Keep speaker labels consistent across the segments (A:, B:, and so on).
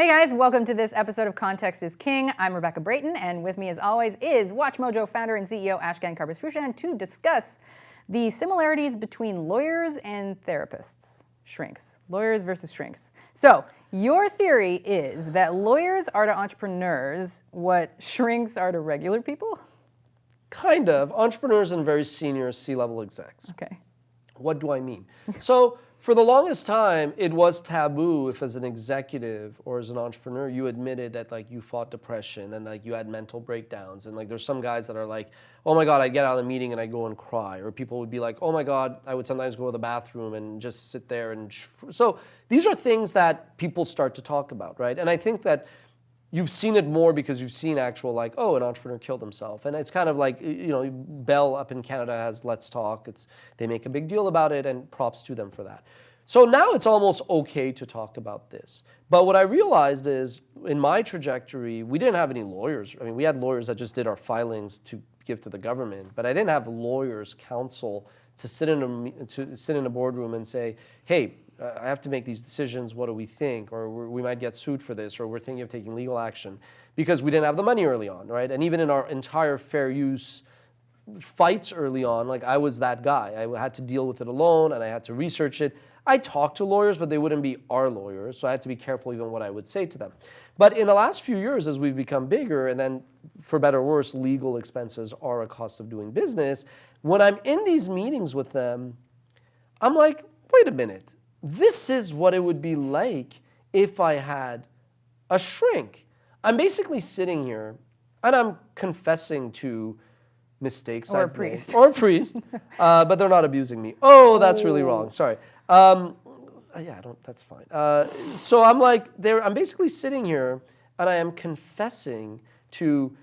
A: Hey guys, welcome to this episode of Context is King. I'm Rebecca Brayton, and with me as always is WatchMojo Founder and CEO Ashkan Karbasfrooshan to discuss the similarities between lawyers and therapists. Shrinks. Lawyers versus shrinks. So, your theory is that lawyers are to entrepreneurs what shrinks are to regular people?
B: Kind of. Entrepreneurs and very senior C-level execs.
A: Okay.
B: What do I mean? So for the longest time, it was taboo if as an executive or as an entrepreneur, you admitted that like you fought depression and like you had mental breakdowns. And like there's some guys that are like, oh my God, I'd get out of the meeting and I'd go and cry. Or people would be like, oh my God, I would sometimes go to the bathroom and just sit there. And so these are things that people start to talk about, right? And I think that you've seen it more because you've seen actual like, oh, an entrepreneur killed himself. And it's kind of like, you know, Bell up in Canada has Let's Talk. They make a big deal about it and props to them for that. So now it's almost okay to talk about this. But what I realized is in my trajectory, we didn't have any lawyers. I mean, we had lawyers that just did our filings to give to the government, but I didn't have lawyers, counsel to sit in a boardroom and say, hey, I have to make these decisions, what do we think? Or we might get sued for this, or we're thinking of taking legal action. Because we didn't have the money early on, right? And even in our entire fair use fights early on, like I was that guy. I had to deal with it alone, and I had to research it. I talked to lawyers, but they wouldn't be our lawyers, so I had to be careful even what I would say to them. But in the last few years, as we've become bigger, and then for better or worse, legal expenses are a cost of doing business, when I'm in these meetings with them, I'm like, wait a minute. This is what it would be like if I had a shrink. I'm basically sitting here and I'm confessing to mistakes
A: Or
B: I've
A: a priest.
B: made. Or a priest. But they're not abusing me. Oh, that's really wrong. Sorry. That's fine. So I'm like, I'm basically sitting here and I am confessing to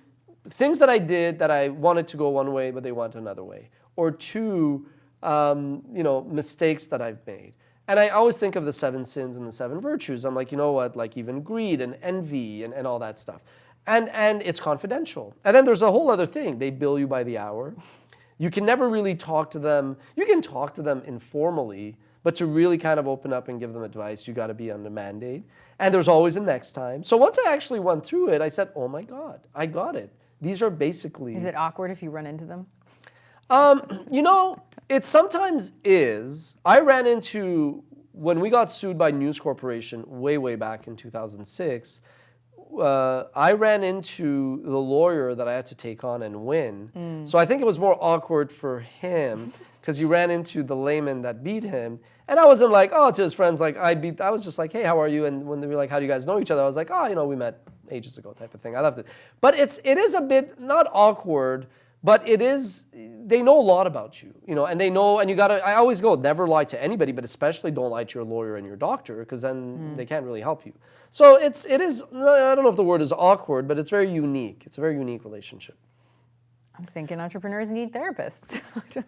B: things that I did that I wanted to go one way, but they went another way. Or to, mistakes that I've made. And I always think of the 7 sins and the 7 virtues. I'm like, you know what, like even greed and envy and all that stuff. And it's confidential. And then there's a whole other thing. They bill you by the hour. You can never really talk to them. You can talk to them informally, but to really kind of open up and give them advice, you got to be on the mandate. And there's always a next time. So once I actually went through it, I said, oh my God, I got it. These are basically...
A: Is it awkward if you run into them?
B: It sometimes is. I ran into, when we got sued by News Corporation way back in 2006, I ran into the lawyer that I had to take on and win. So I think it was more awkward for him because he ran into the layman that beat him. And I wasn't like, oh, to his friends, like I was just like, hey, how are you? And when they were like, how do you guys know each other? I was like, oh, we met ages ago type of thing. I loved it. But it is a bit, not awkward, but they know a lot about you, and they know, and I always go, never lie to anybody, but especially don't lie to your lawyer and your doctor, because then they can't really help you. So it is, I don't know if the word is awkward, but it's very unique. It's a very unique relationship.
A: I'm thinking entrepreneurs need therapists.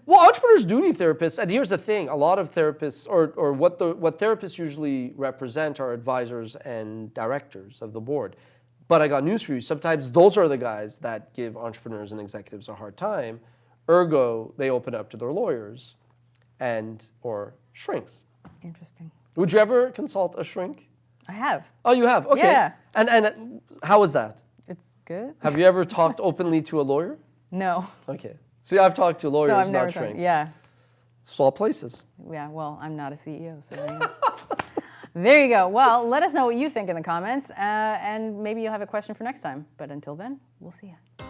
B: Well, entrepreneurs do need therapists, and here's the thing, a lot of therapists, or what therapists usually represent are advisors and directors of the board. But I got news for you. Sometimes those are the guys that give entrepreneurs and executives a hard time. Ergo, they open up to their lawyers or shrinks.
A: Interesting.
B: Would you ever consult a shrink?
A: I have.
B: Oh, you have? Okay.
A: Yeah.
B: And how was that?
A: It's good.
B: Have you ever talked openly to a lawyer?
A: No.
B: Okay. See, I've talked to lawyers,
A: So I've never
B: not shrinks.
A: Yeah.
B: Small places.
A: Yeah, well, I'm not a CEO, so there you go. Well, let us know what you think in the comments, and maybe you'll have a question for next time. But until then, we'll see you.